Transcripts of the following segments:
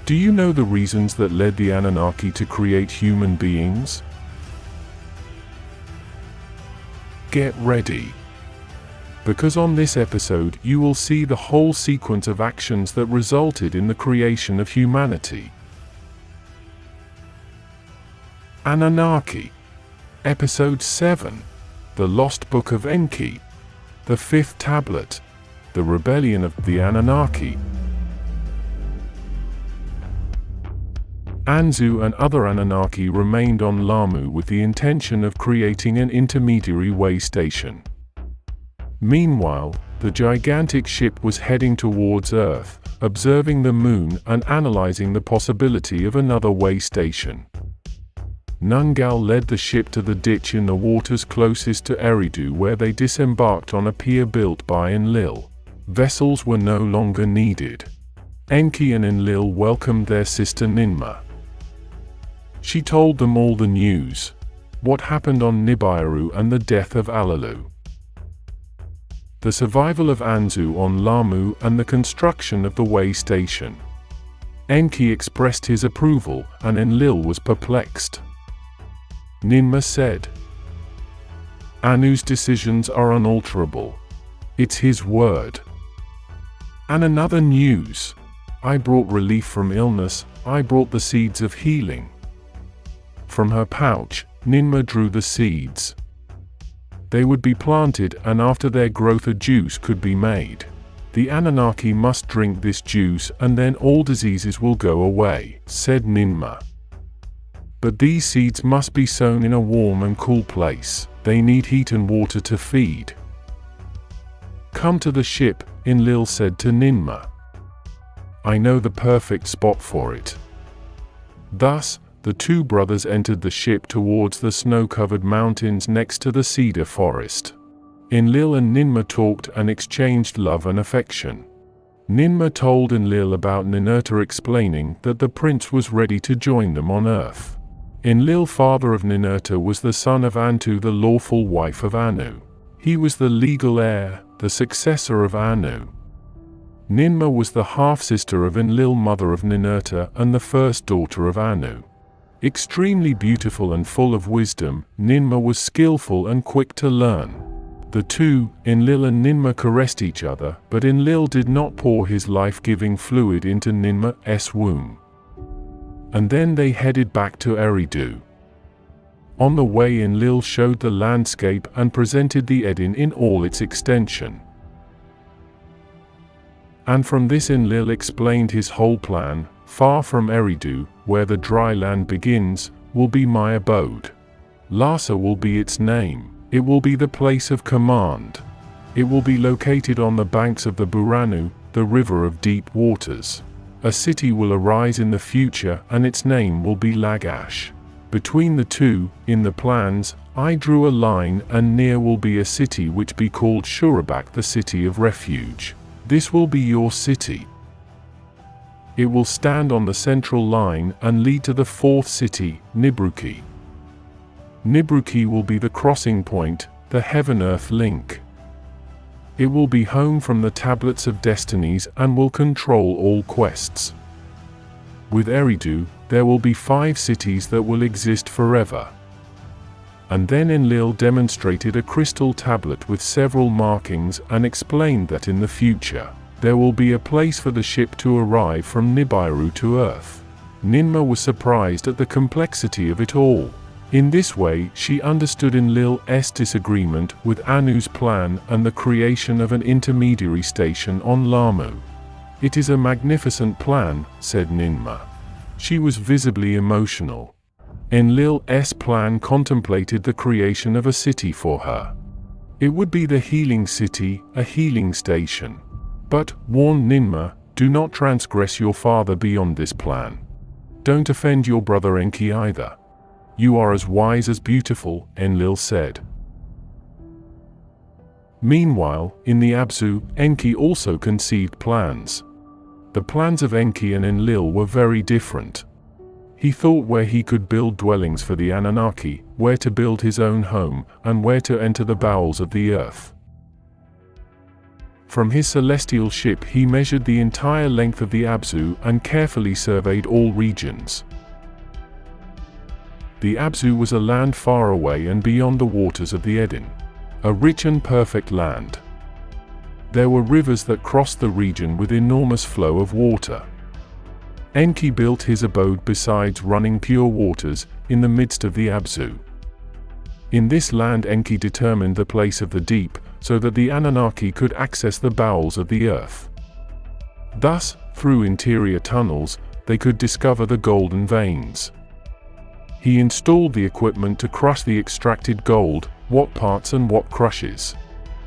Do you know the reasons that led the Anunnaki to create human beings? Get ready. Because on this episode you will see the whole sequence of actions that resulted in the creation of humanity. Anunnaki. Episode 7. The Lost Book of Enki. The Fifth Tablet. The Rebellion of the Anunnaki. Anzu and other Anunnaki remained on Lamu with the intention of creating an intermediary way station. Meanwhile, the gigantic ship was heading towards Earth, observing the moon and analyzing the possibility of another way station. Nungal led the ship to the ditch in the waters closest to Eridu, where they disembarked on a pier built by Enlil. Vessels were no longer needed. Enki and Enlil welcomed their sister Ninmah. She told them all the news. What happened on Nibiru and the death of Alalu. The survival of Anzu on Lamu and the construction of the way station. Enki expressed his approval and Enlil was perplexed. Ninmah said, "Anu's decisions are unalterable. It's his word." And another news. I brought relief from illness, I brought the seeds of healing. From her pouch, Ninmah drew the seeds. They would be planted, and after their growth a juice could be made. The Anunnaki must drink this juice and then all diseases will go away, said Ninmah. But these seeds must be sown in a warm and cool place. They need heat and water to feed. Come to the ship, Enlil said to Ninmah. I know the perfect spot for it. Thus, the two brothers entered the ship towards the snow-covered mountains next to the cedar forest. Enlil and Ninmah talked and exchanged love and affection. Ninmah told Enlil about Ninurta, explaining that the prince was ready to join them on Earth. Enlil, father of Ninurta, was the son of Antu, the lawful wife of Anu. He was the legal heir, the successor of Anu. Ninmah was the half-sister of Enlil, mother of Ninurta, and the first daughter of Anu. Extremely beautiful and full of wisdom, Ninmah was skillful and quick to learn. The two, Enlil and Ninmah, caressed each other, but Enlil did not pour his life-giving fluid into Ninmah's womb. And then they headed back to Eridu. On the way, Enlil showed the landscape and presented the Eden in all its extension. And from this Enlil explained his whole plan. Far from Eridu, where the dry land begins, will be my abode. Lhasa will be its name. It will be the place of command. It will be located on the banks of the Buranu, the river of deep waters. A city will arise in the future and its name will be Lagash. Between the two, in the plans, I drew a line, and near will be a city which be called Shurabak, the city of refuge. This will be your city. It will stand on the central line and lead to the fourth city, Nibruki. Nibruki will be the crossing point, the heaven-earth link. It will be home from the tablets of destinies and will control all quests. With Eridu, there will be 5 cities that will exist forever. And then Enlil demonstrated a crystal tablet with several markings and explained that in the future, there will be a place for the ship to arrive from Nibiru to Earth. Ninmah was surprised at the complexity of it all. In this way, she understood Enlil's disagreement with Anu's plan and the creation of an intermediary station on Lamu. It is a magnificent plan, said Ninmah. She was visibly emotional. Enlil's plan contemplated the creation of a city for her. It would be the healing city, a healing station. But, warned Ninmah, do not transgress your father beyond this plan. Don't offend your brother Enki either. You are as wise as beautiful, Enlil said. Meanwhile, in the Abzu, Enki also conceived plans. The plans of Enki and Enlil were very different. He thought where he could build dwellings for the Anunnaki, where to build his own home, and where to enter the bowels of the earth. From his celestial ship he measured the entire length of the Abzu and carefully surveyed all regions. The Abzu was a land far away and beyond the waters of the Eden, a rich and perfect land. There were rivers that crossed the region with enormous flow of water. Enki built his abode beside running pure waters, in the midst of the Abzu. In this land Enki determined the place of the deep, so that the Anunnaki could access the bowels of the earth. Thus, through interior tunnels, they could discover the golden veins. He installed the equipment to crush the extracted gold, what parts and what crushes.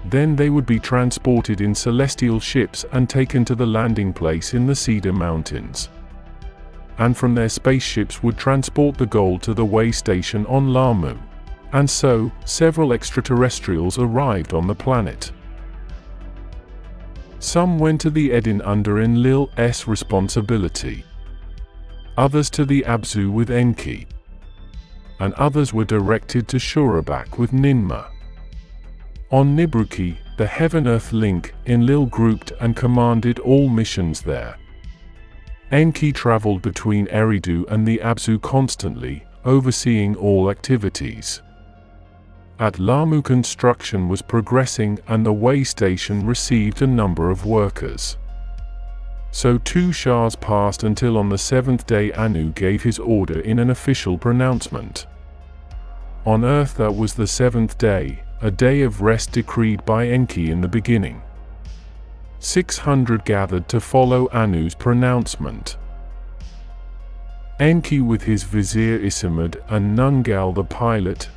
Then they would be transported in celestial ships and taken to the landing place in the Cedar Mountains. And from their spaceships would transport the gold to the way station on Lamu. And so, several extraterrestrials arrived on the planet. Some went to the Eden under Enlil's responsibility. Others to the Abzu with Enki. And others were directed to Shurabak with Ninmah. On Nibruki, the Heaven-Earth link, Enlil grouped and commanded all missions there. Enki traveled between Eridu and the Abzu constantly, overseeing all activities. At Lamu construction was progressing and the way station received a number of workers. So 2 shahs passed until on the 7th day Anu gave his order in an official pronouncement. On earth that was the 7th day, a day of rest decreed by Enki in the beginning. 600 gathered to follow Anu's pronouncement. Enki with his vizier Isimud and Nungal the pilot,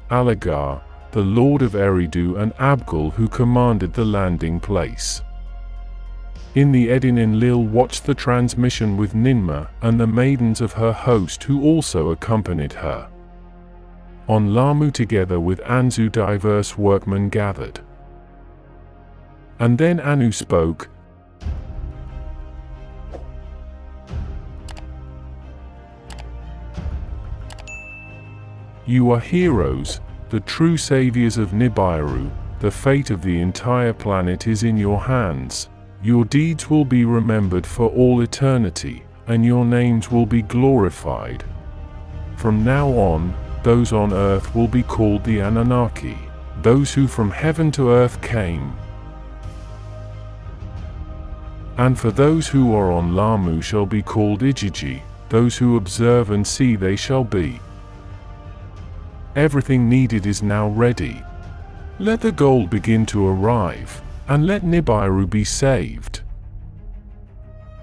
Alagar, the lord of Eridu and Abgul who commanded the landing place. In the Eden Enlil watched the transmission with Ninmah and the maidens of her host who also accompanied her. On Lamu together with Anzu diverse workmen gathered. And then Anu spoke. You are heroes, the true saviors of Nibiru. The fate of the entire planet is in your hands. Your deeds will be remembered for all eternity, and your names will be glorified. From now on, those on earth will be called the Anunnaki, those who from heaven to earth came. And for those who are on Lamu shall be called Ijiji, those who observe and see they shall be. Everything needed is now ready. Let the gold begin to arrive, and let Nibiru be saved.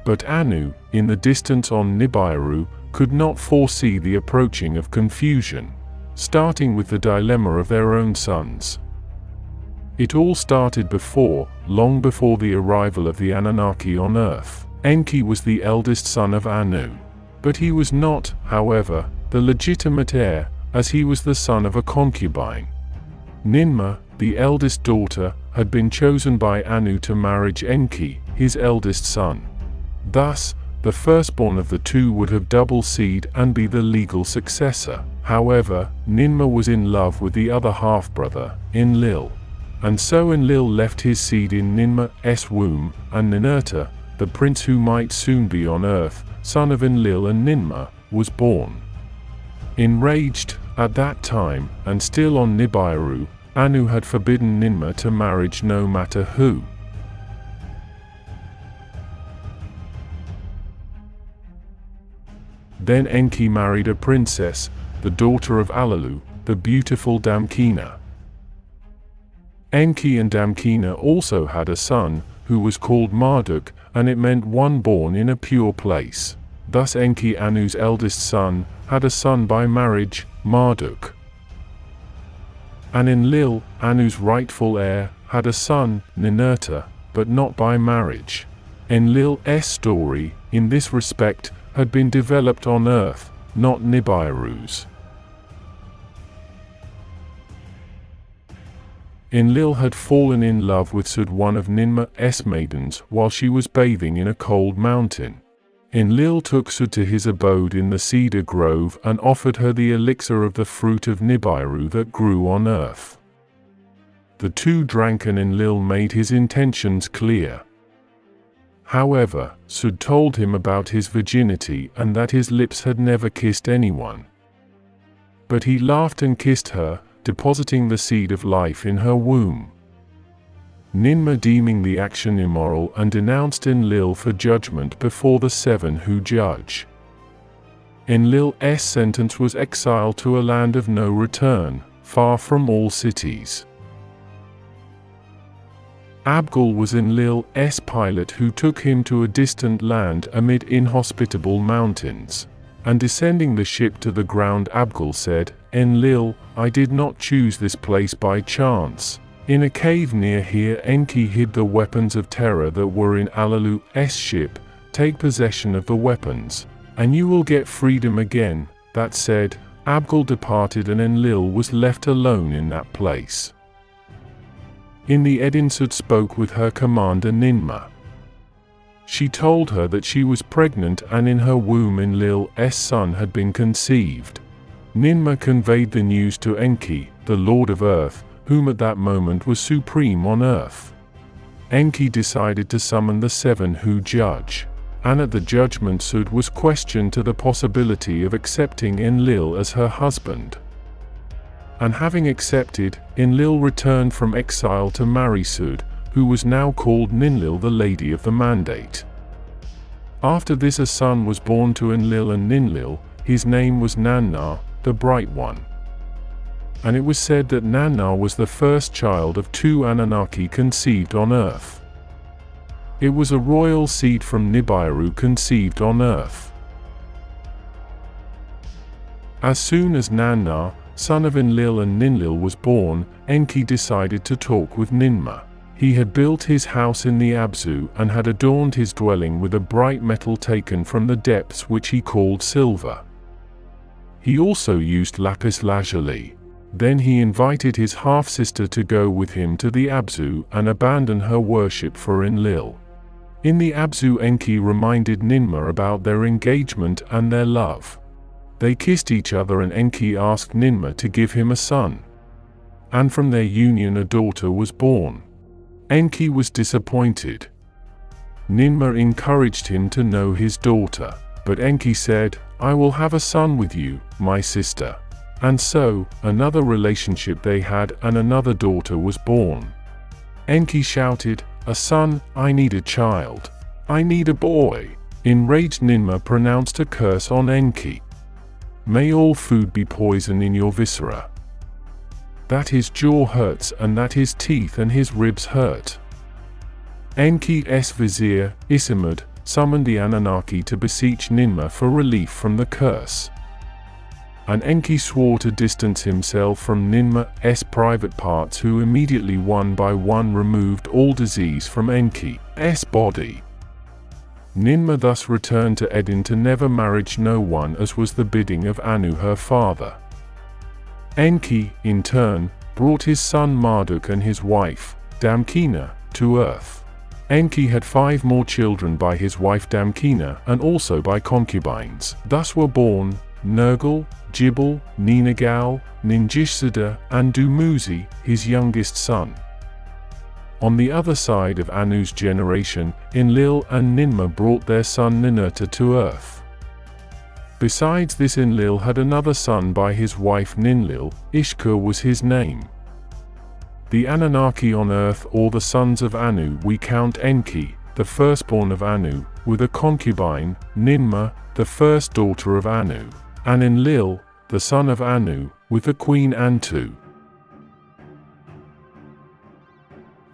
But Anu, in the distance on Nibiru, could not foresee the approaching of confusion, starting with the dilemma of their own sons. It all started long before the arrival of the Anunnaki on Earth. Enki was the eldest son of Anu. But he was not, however, the legitimate heir, as he was the son of a concubine. Ninmah, the eldest daughter, had been chosen by Anu to marry Enki, his eldest son. Thus, the firstborn of the two would have double seed and be the legal successor. However, Ninmah was in love with the other half-brother, Enlil. And so Enlil left his seed in Ninmah's womb, and Ninurta, the prince who might soon be on earth, son of Enlil and Ninmah, was born. Enraged, at that time, and still on Nibiru, Anu had forbidden Ninmah to marriage no matter who. Then Enki married a princess, the daughter of Alalu, the beautiful Damkina. Enki and Damkina also had a son, who was called Marduk, and it meant one born in a pure place. Thus Enki, Anu's eldest son, had a son by marriage, Marduk. And Enlil, Anu's rightful heir, had a son, Ninurta, but not by marriage. Enlil's story, in this respect, had been developed on Earth, not Nibiru's. Enlil had fallen in love with Sud, one of Ninmah's maidens, while she was bathing in a cold mountain. Enlil took Sud to his abode in the cedar grove and offered her the elixir of the fruit of Nibiru that grew on earth. the two drank and Enlil made his intentions clear. However, Sud told him about his virginity and that his lips had never kissed anyone. But he laughed and kissed her, depositing the seed of life in her womb. Ninmah deeming the action immoral and denounced Enlil for judgment before the seven who judge. Enlil's sentence was exile to a land of no return, far from all cities. Abgal was Enlil's pilot who took him to a distant land amid inhospitable mountains. And descending the ship to the ground, Abgal said, "Enlil, I did not choose this place by chance. In a cave near here Enki hid the weapons of terror that were in Alalu's ship. Take possession of the weapons, and you will get freedom again." That said, Abgal departed and Enlil was left alone in that place. In the Edin, Sud spoke with her commander Ninmah. She told her that she was pregnant and in her womb Enlil's son had been conceived. Ninmah conveyed the news to Enki, the Lord of Earth, whom at that moment was supreme on earth. Enki decided to summon the seven who judge, and at the judgment Sud was questioned to the possibility of accepting Enlil as her husband. And having accepted, Enlil returned from exile to marry Sud, who was now called Ninlil, the Lady of the Mandate. After this a son was born to Enlil and Ninlil. His name was Nanna, the Bright One. And it was said that Nanna was the first child of two Anunnaki conceived on earth. It was a royal seed from Nibiru conceived on earth. As soon as Nanna, son of Enlil and Ninlil, was born, Enki decided to talk with Ninmah. He had built his house in the Abzu and had adorned his dwelling with a bright metal taken from the depths which he called silver. He also used lapis lazuli. Then he invited his half-sister to go with him to the Abzu and abandon her worship for Enlil. In the Abzu, Enki reminded Ninmah about their engagement and their love. They kissed each other and Enki asked Ninmah to give him a son. And from their union a daughter was born. Enki was disappointed. Ninmah encouraged him to know his daughter, but Enki said, "I will have a son with you, my sister." And so, another relationship they had and another daughter was born. Enki shouted, "A son, I need a child. I need a boy." Enraged Ninmah pronounced a curse on Enki. "May all food be poison in your viscera. That his jaw hurts and that his teeth and his ribs hurt." Enki's vizier, Isimud, summoned the Anunnaki to beseech Ninmah for relief from the curse. And Enki swore to distance himself from Ninmah's private parts, who immediately one by one removed all disease from Enki's body. Ninmah thus returned to Edin to never marriage no one, as was the bidding of Anu her father. Enki, in turn, brought his son Marduk and his wife, Damkina, to earth. Enki had 5 more children by his wife Damkina and also by concubines. Thus were born Nergal, Jibal, Ninagal, Ninjishzada, and Dumuzi, his youngest son. On the other side of Anu's generation, Enlil and Ninmah brought their son Ninurta to earth. Besides this, Enlil had another son by his wife Ninlil. Ishkur was his name. The Anunnaki on earth, or the sons of Anu, we count Enki, the firstborn of Anu, with a concubine, Ninmah, the first daughter of Anu, and Enlil, the son of Anu, with the queen Antu.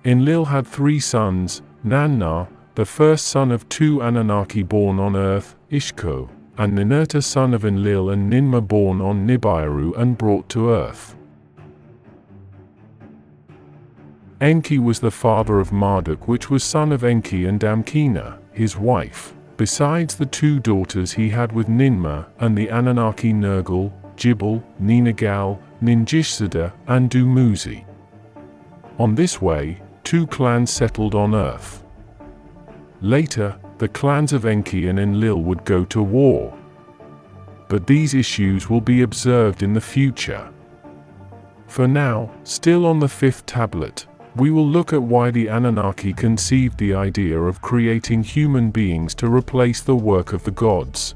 Enlil had 3 sons, Nanna, the first son of 2 Anunnaki born on earth, Ishkur, and Ninurta, son of Enlil and Ninmah, born on Nibiru and brought to earth. Enki was the father of Marduk, which was son of Enki and Damkina, his wife, besides the 2 daughters he had with Ninmah and the Anunnaki Nergal, Jibal, Ninagal, Ninjishzada, and Dumuzi. On this way, 2 clans settled on earth. Later, the clans of Enki and Enlil would go to war. But these issues will be observed in the future. For now, still on the fifth tablet, we will look at why the Anunnaki conceived the idea of creating human beings to replace the work of the gods.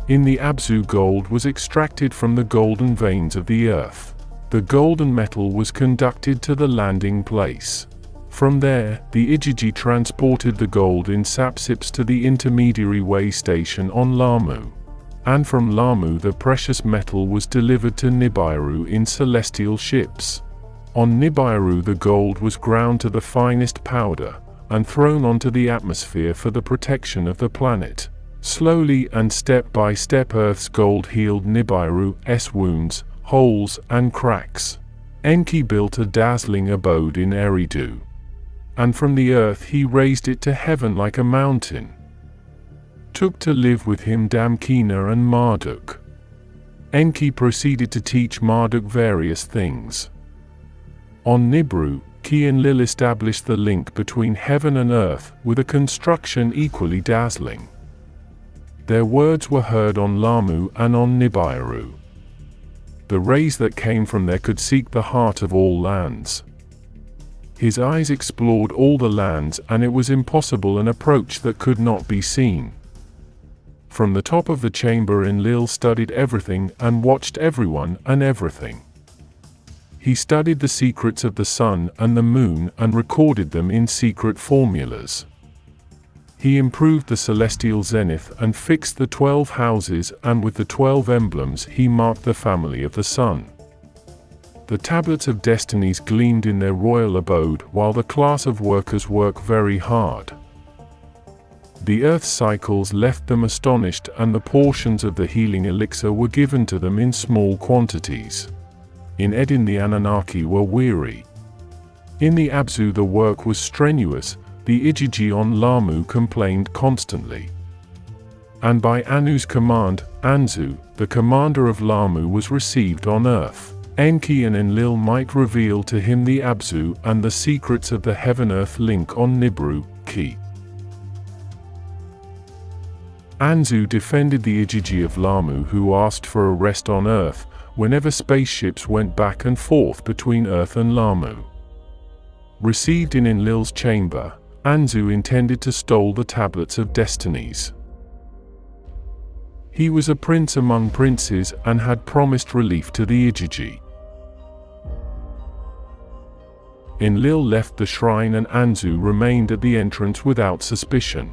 In the Abzu, gold was extracted from the golden veins of the earth. The golden metal was conducted to the landing place. From there, the Igigi transported the gold in sapsips to the intermediary way station on Lamu. And from Lamu the precious metal was delivered to Nibiru in celestial ships. On Nibiru the gold was ground to the finest powder, and thrown onto the atmosphere for the protection of the planet. Slowly and step by step Earth's gold healed Nibiru's wounds, holes and cracks. Enki built a dazzling abode in Eridu. And from the earth he raised it to heaven like a mountain. Took to live with him Damkina and Marduk. Enki proceeded to teach Marduk various things. On Nibiru, Ki and Lil established the link between heaven and earth with a construction equally dazzling. Their words were heard on Lamu and on Nibiru. The rays that came from there could seek the heart of all lands. His eyes explored all the lands, and it was impossible an approach that could not be seen. From the top of the chamber Enlil studied everything and watched everyone and everything. He studied the secrets of the sun and the moon and recorded them in secret formulas. He improved the celestial zenith and fixed the 12 houses, and with the 12 emblems he marked the family of the sun. The tablets of destinies gleamed in their royal abode while the class of workers worked very hard. The earth's cycles left them astonished, and the portions of the healing elixir were given to them in small quantities. In Edin the Anunnaki were weary. In the Abzu the work was strenuous. The Igigi on Lamu complained constantly. And by Anu's command, Anzu, the commander of Lamu, was received on earth. Enki and Enlil might reveal to him the Abzu and the secrets of the heaven-earth link on Nibiru, Ki. Anzu defended the Igigi of Lamu, who asked for a rest on earth whenever spaceships went back and forth between earth and Lamu. Received in Enlil's chamber, Anzu intended to stole the tablets of destinies. He was a prince among princes and had promised relief to the Igigi. Enlil left the shrine and Anzu remained at the entrance without suspicion.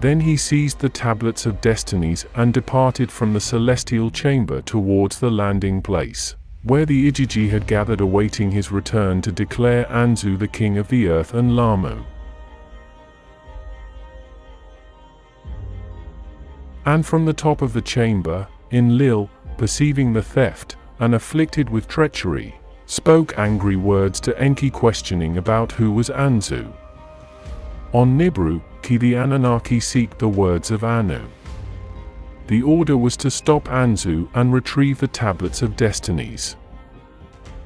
Then he seized the tablets of destinies and departed from the celestial chamber towards the landing place, where the Igigi had gathered awaiting his return to declare Anzu the king of the earth and Lamu. And from the top of the chamber, Enlil, perceiving the theft, and afflicted with treachery, spoke angry words to Enki, questioning about who was Anzu. On Nibiru, Ki the Anunnaki seeked the words of Anu. The order was to stop Anzu and retrieve the tablets of destinies.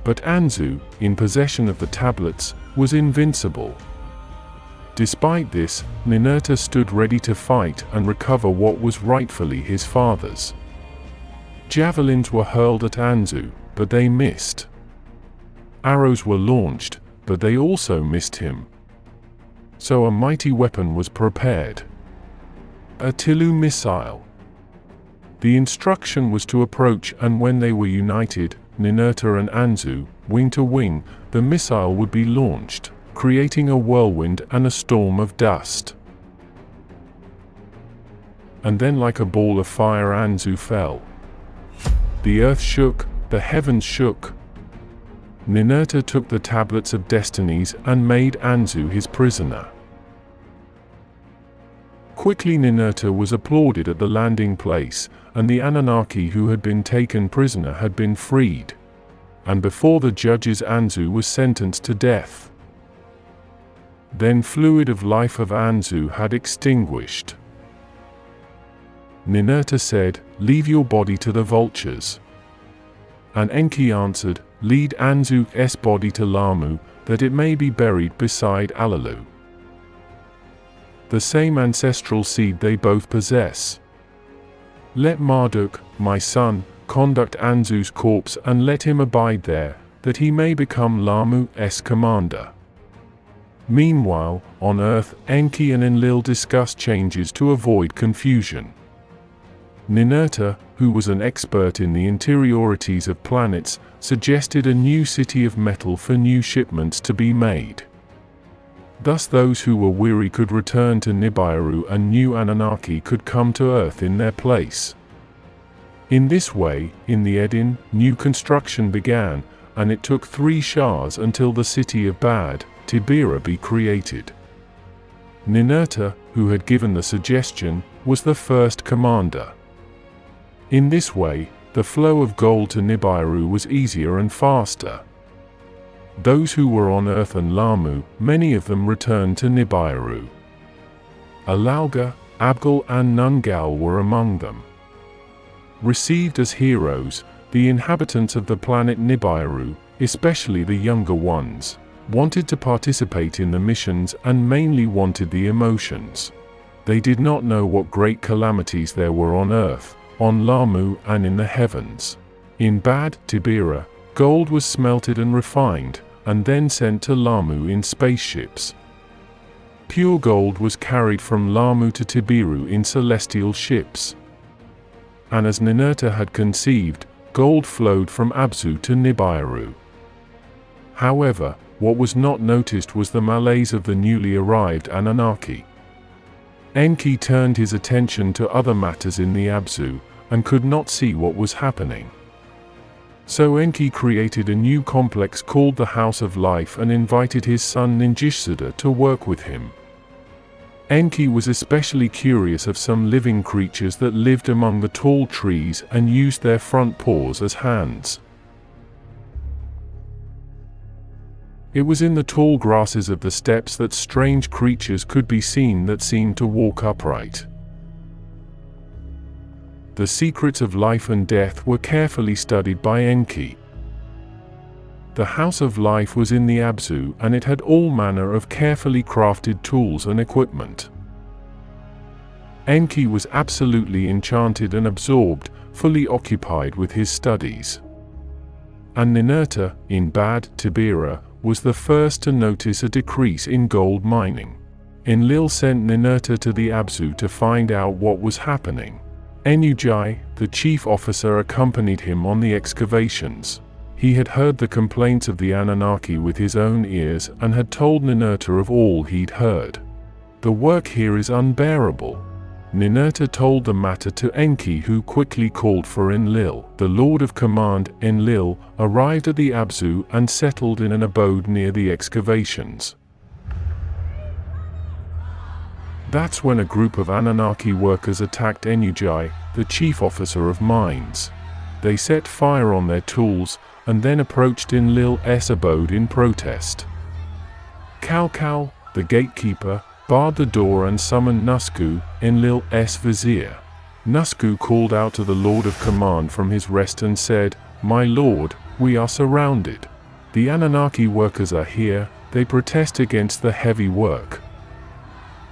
But Anzu, in possession of the tablets, was invincible. Despite this, Ninurta stood ready to fight and recover what was rightfully his father's. Javelins were hurled at Anzu, but they missed. Arrows were launched, but they also missed him. So a mighty weapon was prepared. A Tilu missile. The instruction was to approach, and when they were united, Ninurta and Anzu, wing to wing, the missile would be launched, creating a whirlwind and a storm of dust. And then, like a ball of fire, Anzu fell. The earth shook, the heavens shook. Ninurta took the tablets of destinies and made Anzu his prisoner. Quickly Ninurta was applauded at the landing place, and the Anunnaki who had been taken prisoner had been freed. And before the judges Anzu was sentenced to death. Then fluid of life of Anzu had extinguished. Ninurta said, "Leave your body to the vultures." And Enki answered, "Lead Anzu's body to Lamu, that it may be buried beside Alalu." The same ancestral seed they both possess. Let Marduk, my son, conduct Anzu's corpse and let him abide there, that he may become Lamu's commander. Meanwhile, on Earth, Enki and Enlil discuss changes to avoid confusion. Ninurta, who was an expert in the interiorities of planets, suggested a new city of metal for new shipments to be made. Thus those who were weary could return to Nibiru and new Anunnaki could come to Earth in their place. In this way, in the Edin, new construction began, and it took 3 Shahs until the city of Bad Tibira be created. Ninurta, who had given the suggestion, was the first commander. In this way, the flow of gold to Nibiru was easier and faster. Those who were on Earth and Lamu, many of them returned to Nibiru. Alalga, Abgal and Nungal were among them. Received as heroes, the inhabitants of the planet Nibiru, especially the younger ones, wanted to participate in the missions and mainly wanted the emotions. They did not know what great calamities there were on Earth, on Lamu and in the heavens. In Bad Tibira, gold was smelted and refined, and then sent to Lamu in spaceships. Pure gold was carried from Lamu to Tibiru in celestial ships. And as Ninurta had conceived, gold flowed from Abzu to Nibiru. However, what was not noticed was the malaise of the newly arrived Anunnaki. Enki turned his attention to other matters in the Abzu, and could not see what was happening. So Enki created a new complex called the House of Life and invited his son Ninjishsuda to work with him. Enki was especially curious of some living creatures that lived among the tall trees and used their front paws as hands. It was in the tall grasses of the steppes that strange creatures could be seen that seemed to walk upright. The secrets of life and death were carefully studied by Enki. The House of Life was in the Abzu and it had all manner of carefully crafted tools and equipment. Enki was absolutely enchanted and absorbed, fully occupied with his studies. And Ninurta, in Bad Tibira, was the first to notice a decrease in gold mining. Enlil sent Ninurta to the Abzu to find out what was happening. Enujai, the chief officer, accompanied him on the excavations. He had heard the complaints of the Anunnaki with his own ears and had told Ninurta of all he'd heard. The work here is unbearable. Ninurta told the matter to Enki, who quickly called for Enlil. The Lord of Command, Enlil, arrived at the Abzu and settled in an abode near the excavations. That's when a group of Anunnaki workers attacked Enujai, the chief officer of mines. They set fire on their tools, and then approached Enlil's abode in protest. Kalkal, the gatekeeper, barred the door and summoned Nusku, Enlil's vizier. Nusku called out to the Lord of Command from his rest and said, "My lord, we are surrounded. The Anunnaki workers are here, they protest against the heavy work."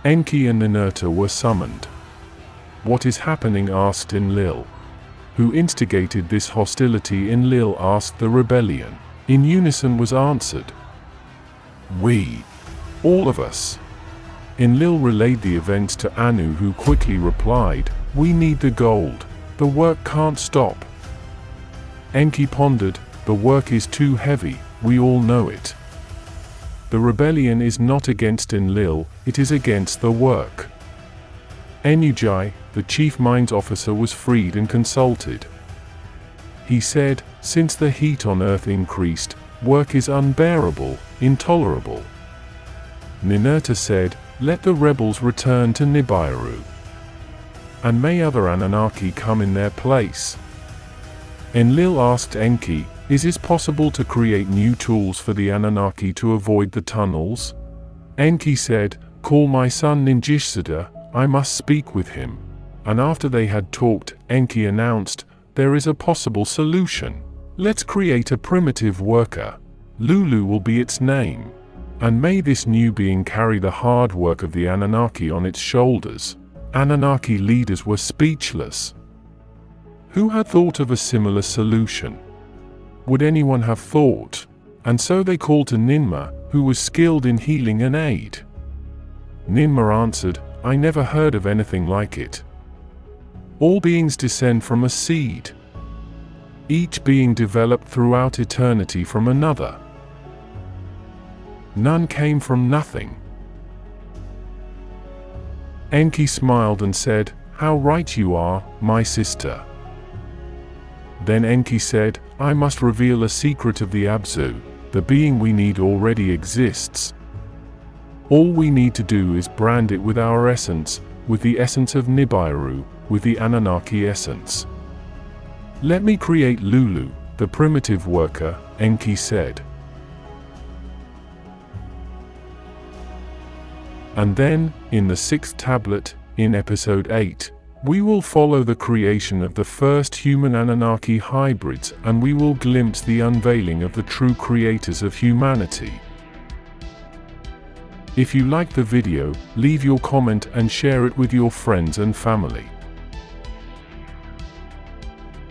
Enki and Ninurta were summoned. "What is happening?" asked Enlil. "Who instigated this hostility?" Enlil asked. "The rebellion." In unison was answered, "We. All of us." Enlil relayed the events to Anu, who quickly replied, "We need the gold. The work can't stop." Enki pondered, "The work is too heavy, we all know it. The rebellion is not against Enlil, it is against the work." Enujai, the chief mines officer, was freed and consulted. He said, "Since the heat on Earth increased, work is unbearable, intolerable." Ninurta said, "Let the rebels return to Nibiru. And may other Anunnaki come in their place." Enlil asked Enki, "Is it possible to create new tools for the Anunnaki to avoid the tunnels?" Enki said, "Call my son Ninjishsuda, I must speak with him." And after they had talked, Enki announced, "There is a possible solution. Let's create a primitive worker. Lulu will be its name. And may this new being carry the hard work of the Anunnaki on its shoulders." Anunnaki leaders were speechless. Who had thought of a similar solution? Would anyone have thought? And so they called to Ninmah, who was skilled in healing and aid. Ninmah answered, I never heard of anything like it. All beings descend from a seed. Each being developed throughout eternity from another. None came from nothing. Enki smiled and said, How right you are, my sister. Then Enki said, I must reveal a secret of the Abzu. The being we need already exists. All we need to do is brand it with our essence, with the essence of Nibiru, with the Anunnaki essence. Let me create Lulu, the primitive worker, Enki said. And then, in the 6th tablet, in episode 8, we will follow the creation of the first human Anunnaki hybrids, and we will glimpse the unveiling of the true creators of humanity. If you like the video, leave your comment and share it with your friends and family.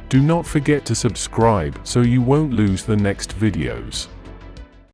Do not forget to subscribe so you won't lose the next videos.